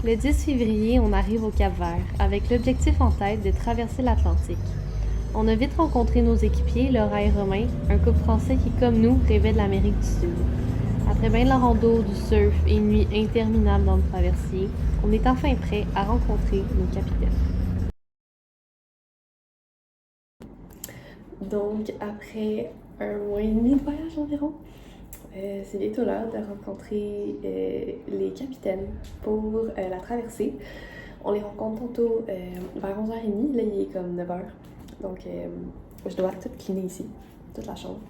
Le 10 février, on arrive au Cap-Vert, avec l'objectif en tête de traverser l'Atlantique. On a vite rencontré nos équipiers, Laura et Romain, un couple français qui, comme nous, rêvait de l'Amérique du Sud. Après bien de la rando, du surf et une nuit interminable dans le traversier, on est enfin prêt à rencontrer nos capitaines. Donc, après un mois et demi de voyage environ, c'est bientôt l'heure de rencontrer les capitaines pour la traversée. On les rencontre tantôt vers 11h30, là il est comme 9h. Donc je dois tout cleaner ici, toute la chambre,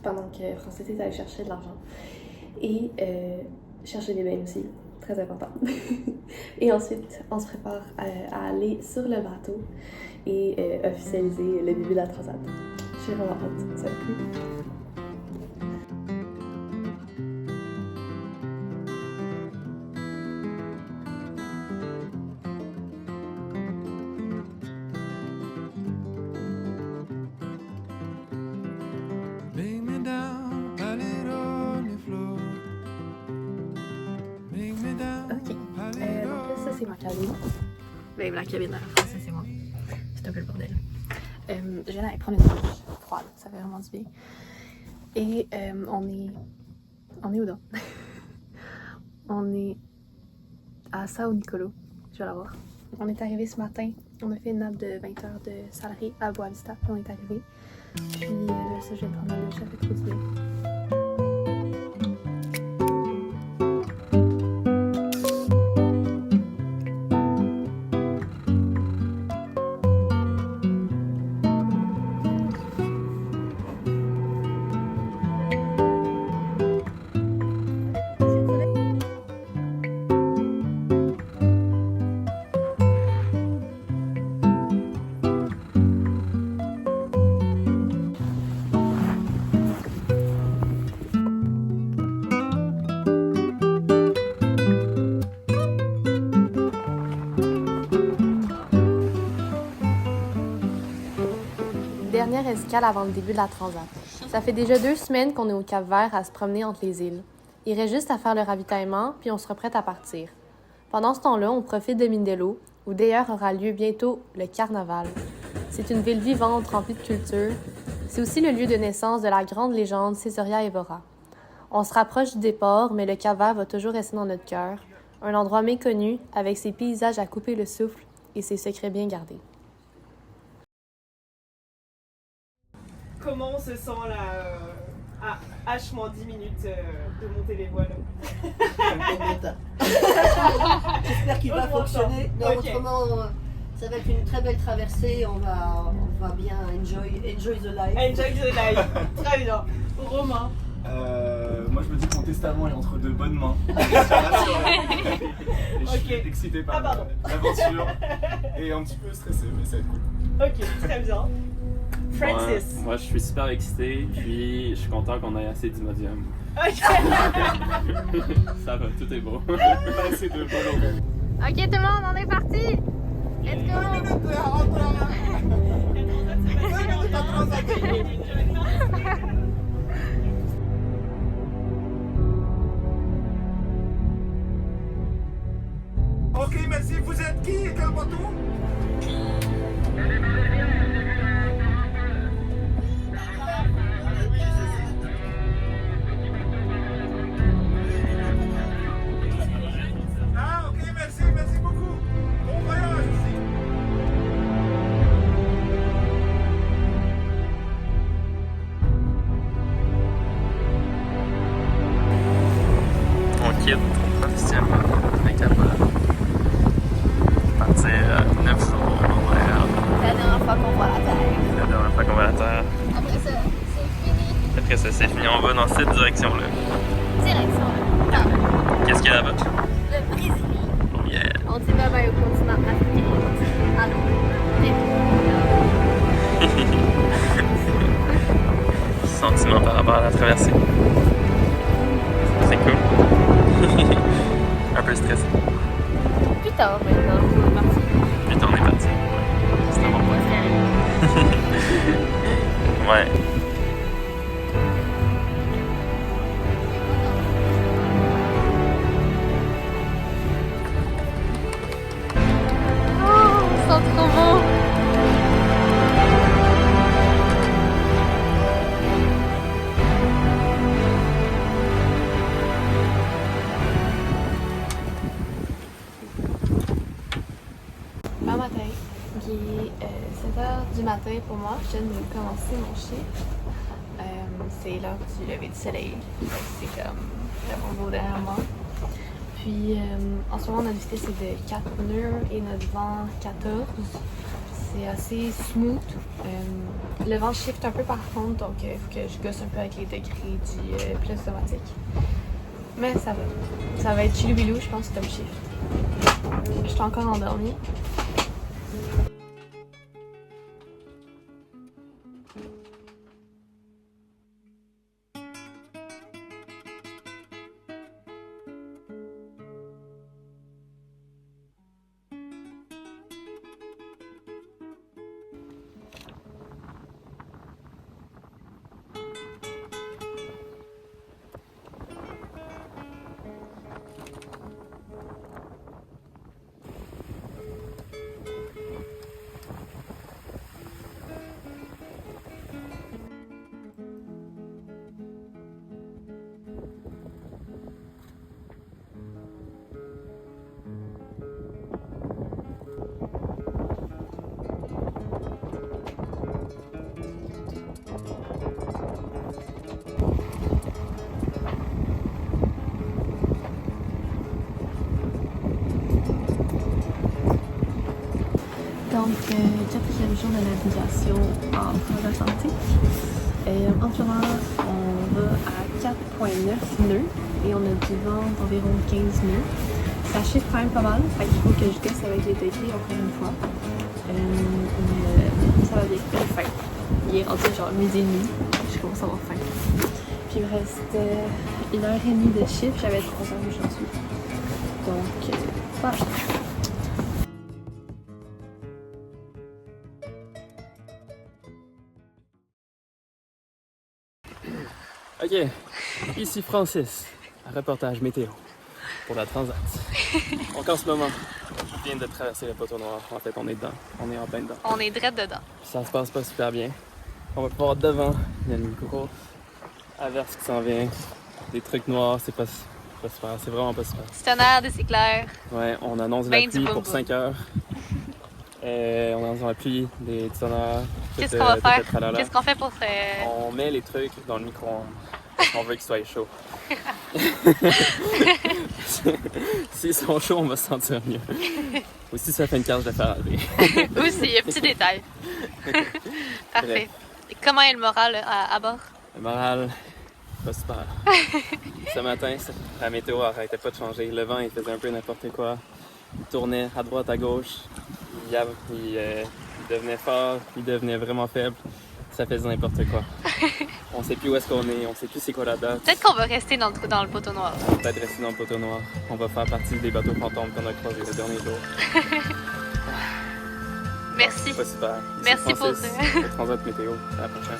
pendant que Francis est allé chercher de l'argent. Et chercher des bains aussi, très important. Et ensuite, on se prépare à aller sur le bateau et officialiser le début de la transat. Je suis vraiment hâte, ça va être cool. C'est ma cabine. Ben, la cabine à la France, c'est moi. C'est un peu le bordel. Je viens d'aller prendre une douche froide, ça fait vraiment du bien. Et on est où donc? On est à Sao Nicolo, je vais la voir. On est arrivé ce matin, on a fait une nappe de 20 heures de salarié à Boavista, puis on est arrivé. Puis ça, je vais prendre ma douche, ça fait trop du bien. Dernière escale avant le début de la transat. Ça fait déjà 2 semaines qu'on est au Cap-Vert à se promener entre les îles. Il reste juste à faire le ravitaillement, puis on sera prête à partir. Pendant ce temps-là, on profite de Mindelo, où d'ailleurs aura lieu bientôt le carnaval. C'est une ville vivante, remplie de culture. C'est aussi le lieu de naissance de la grande légende Césaria Evora. On se rapproche du départ, mais le Cap-Vert va toujours rester dans notre cœur. Un endroit méconnu, avec ses paysages à couper le souffle et ses secrets bien gardés. Comment on se sent là à H-10 minutes de monter les voiles? J'espère qu'il va fonctionner. Non, Okay. Autrement, ça va être une très belle traversée. On va bien enjoy the life. Enjoy the life. Très bien. Romain. Moi je me dis que mon testament est entre de bonnes mains. Et je suis excité par l'aventure et un petit peu stressé, mais ça va être cool. Ok, très bien. Francis. Moi je suis super excité, puis je suis content qu'on ait assez d'imodium. Ok. Ça va, tout est beau. Pas assez de bol. Ok tout le monde, on est parti! Let's go! Ok, merci. Vous êtes qui et quel bateau? Ah, ok, merci beaucoup. Bon voyage aussi. On quitte officiellement le Cap-Vert. Partir 9 jours en voyage. La dernière fois qu'on voit la Terre. La dernière fois qu'on va à la Terre. Après ça, c'est fini. Après ça, c'est fini. On va dans cette direction-là. Direction là. Qu'est-ce qu'il y a là-bas? Le Brésil. Oh yeah! On dit bye bye au continent africain. Allô. Sentiment par rapport à la traversée. C'est cool. Un peu stressé. Plus tard maintenant, on est parti. Puis on est parti. Ouais. C'est un bon point. Ouais. matin. Il est 7h du matin pour moi. Je viens de commencer mon chiffre. C'est l'heure du lever du soleil. C'est comme vraiment beau derrière moi. Puis en ce moment, notre vitesse est de 4 nœuds et notre vent 14. C'est assez smooth. Le vent shift un peu par contre, donc il faut que je gosse un peu avec les degrés du pilote automatique. Mais ça va. Ça va être chilou-bilou, je pense, comme shift. Je suis encore endormie. Donc, quatrième jour de navigation en Traverse Atlantique. En ce moment, on va à 4,9 nœuds et on a du vent d'environ 15 nœuds. Ça chiffre quand même pas mal, fait qu'il faut que je gosse avec les degrés encore une fois. Mais ça va bien, j'ai faim. Il est rendu genre 12h30, je commence à avoir faim. Puis il me reste 1h30 de chiffre, j'avais 3 heures aujourd'hui. Donc, voilà. Ok, ici Francis, reportage météo pour la Transat. Donc en ce moment, je viens de traverser le poteau noir. En fait, on est dedans, on est en plein dedans. On est direct dedans. Ça se passe pas super bien. On va pouvoir devant, il y a une grosse averse qui s'en vient. Des trucs noirs, c'est pas super, c'est vraiment pas super. C'est tonnerre, des éclairs. Ouais, on annonce la pluie pour 5 heures. On annonce la pluie, des tonnerres. Qu'est-ce qu'on va faire? Qu'est-ce qu'on fait pour On met les trucs dans le micro-ondes. On veut qu'ils soient chauds. S'ils sont chauds, on va se sentir mieux. Ou si ça fait une cage de faire enlever. Aussi, un petit détail. Parfait. Et comment est le moral à bord? Le moral, pas super. Ce matin, la météo n'arrêtait pas de changer. Le vent, il faisait un peu n'importe quoi. Il tournait à droite, à gauche. Il devenait fort, il devenait vraiment faible. Ça faisait n'importe quoi. On sait plus où est-ce qu'on est, on sait plus c'est quoi la date. Peut-être qu'on va rester dans le poteau noir. On va peut-être rester dans le poteau noir. On va faire partie des bateaux fantômes qu'on a croisés le dernier jour. Merci. C'est pas super. Merci pour ça. Le Transat météo. À la prochaine.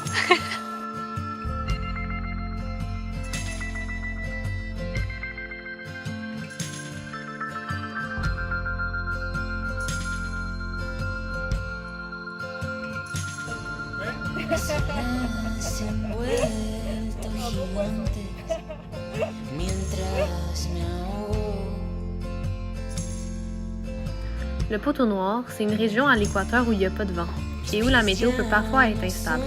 Se han vuelto gigantes mientras me ahogo. Le poteau noir, c'est une région à l'équateur où il n'y a pas de vent et où la météo peut parfois être instable.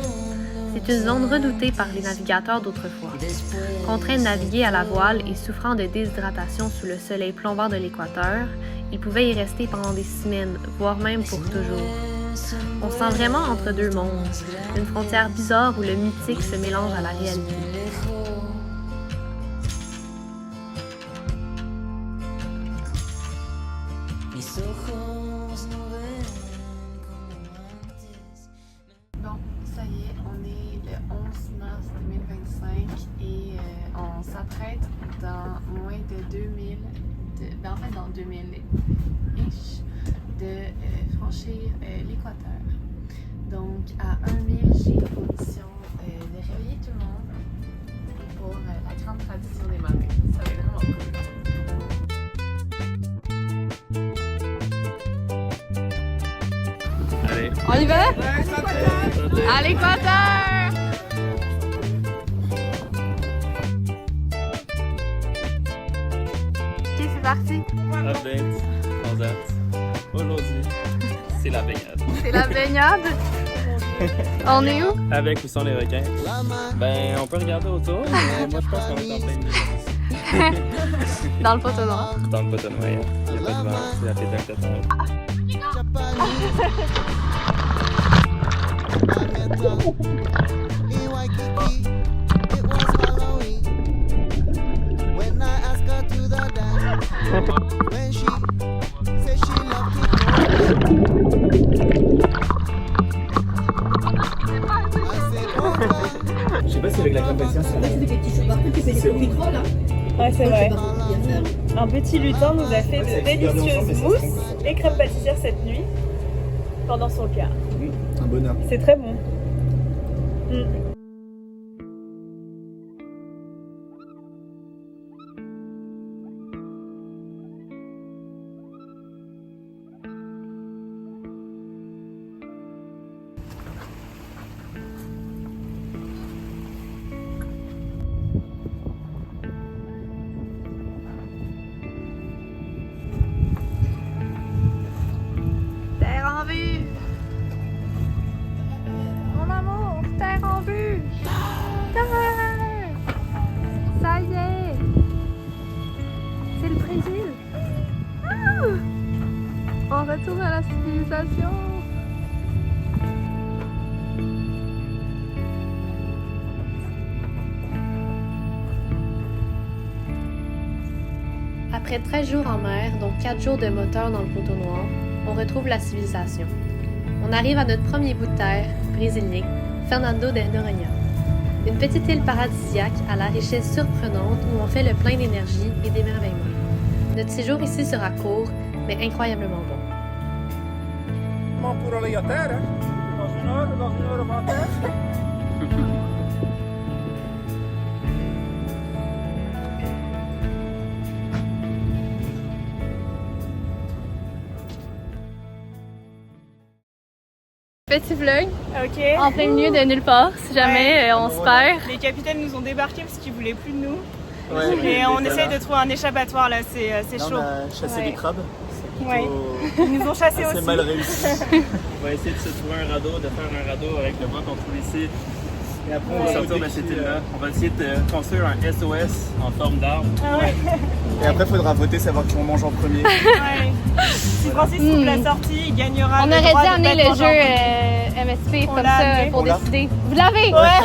C'est une zone redoutée par les navigateurs d'autrefois. Contraints de naviguer à la voile et souffrant de déshydratation sous le soleil plombant de l'équateur, ils pouvaient y rester pendant des semaines, voire même pour toujours. On se sent vraiment entre deux mondes, une frontière bizarre où le mythique se mélange à la réalité. Bon, ça y est, on est le 11 mars 2025 et on s'apprête dans moins de 2000, en fait dans 2000-ish, de franchir l'équateur. Donc à 1000, j'ai pour mission de réveiller tout le monde pour la grande tradition des matins. Ça va être vraiment cool. Allez. On y va? À l'équateur! Ok, c'est parti. Update, Transat. Aujourd'hui, C'est la baignade. C'est la baignade. On est où? Avec ou sans les requins? Ben, on peut regarder autour, mais moi je pense qu'on est en plein milieu. Dans le poteau noir. Dans le bâton noir, il n'y a pas de vent, c'est la pétanque de ton. Je sais pas si avec la crème pâtissière, Ouais, c'est vrai. Un petit lutin nous a fait de délicieuses mousses et crème pâtissière cette nuit pendant son quart. un bonheur. C'est très bon. Terre en vue. Mon amour, terre en vue. Terre. Ça y est. C'est le Brésil. Ah! On retourne à la civilisation. Après 13 jours en mer, dont 4 jours de moteur dans le poteau noir, on retrouve la civilisation. On arrive à notre premier bout de terre, brésilien, Fernando de Noronha. Une petite île paradisiaque à la richesse surprenante où on fait le plein d'énergie et d'émerveillement. Notre séjour ici sera court, mais incroyablement bon. Pour aller à terre, hein? Dans une heure, à terre. Petit vlog Ok. en plein milieu de nulle part, si jamais on se perd. Les capitaines nous ont débarqué parce qu'ils voulaient plus de nous. Ouais, Et on essaye de trouver un échappatoire là, c'est Là, chaud. on a chassé Ouais. des crabes. Ouais. Ils nous ont chassés C'est aussi. mal réussi. On va essayer de se trouver un radeau, de faire un radeau avec le vent qu'on trouve ici. Et après, on va sortir de cette île-là. On va essayer de construire un SOS en forme d'arbre. Ah ouais. Et après, il faudra voter, savoir qui on mange en premier. Ouais. Si Francis trouve la sortie, il gagnera On le aurait droit dû de amener pas le être jeu mangé. MSP On comme l'a ça amené. pour On l'a. décider. Vous l'avez? Ouais.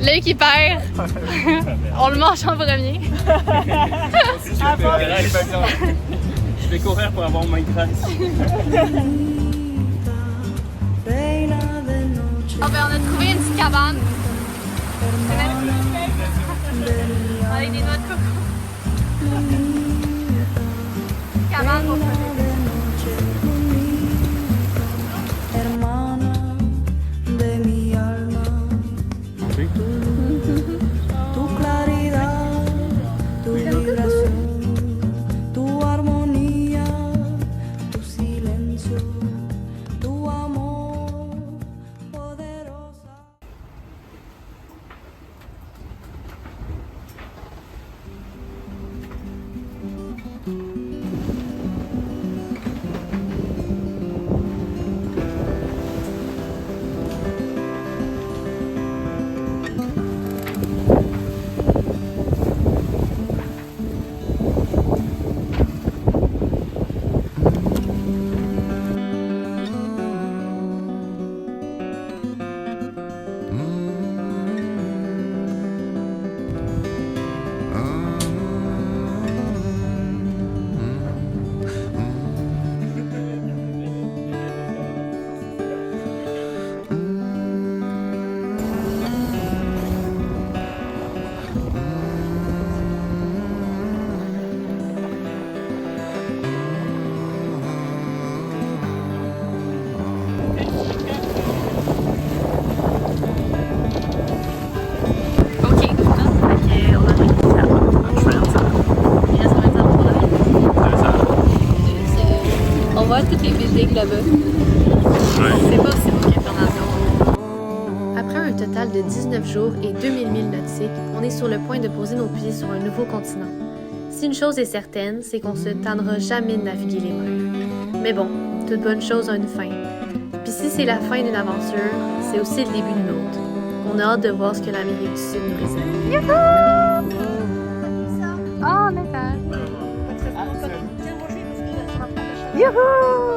L'œil qui perd, on le mange en premier. Ah, bon. Je vais courir pour avoir mon Minecraft ici. Ah ben, on a trouvé une petite cabane. C'est magnifique. Avec des noix de coco. Cabane pour protéger. Tu claridad, tu vibración, tu armonía, tu silencio, tu amor poderosa. On voit toutes les buildings là-bas. C'est pas aussi beau qu'Infernation. Après un total de 19 jours et 2000 milles nautiques, on est sur le point de poser nos pieds sur un nouveau continent. Si une chose est certaine, c'est qu'on se tannera jamais de naviguer les mers. Mais bon, toute bonne chose a une fin. Puis si c'est la fin d'une aventure, c'est aussi le début d'une autre. On a hâte de voir ce que l'Amérique du Sud nous réserve. Youhou! Oh, d'accord. Youhou!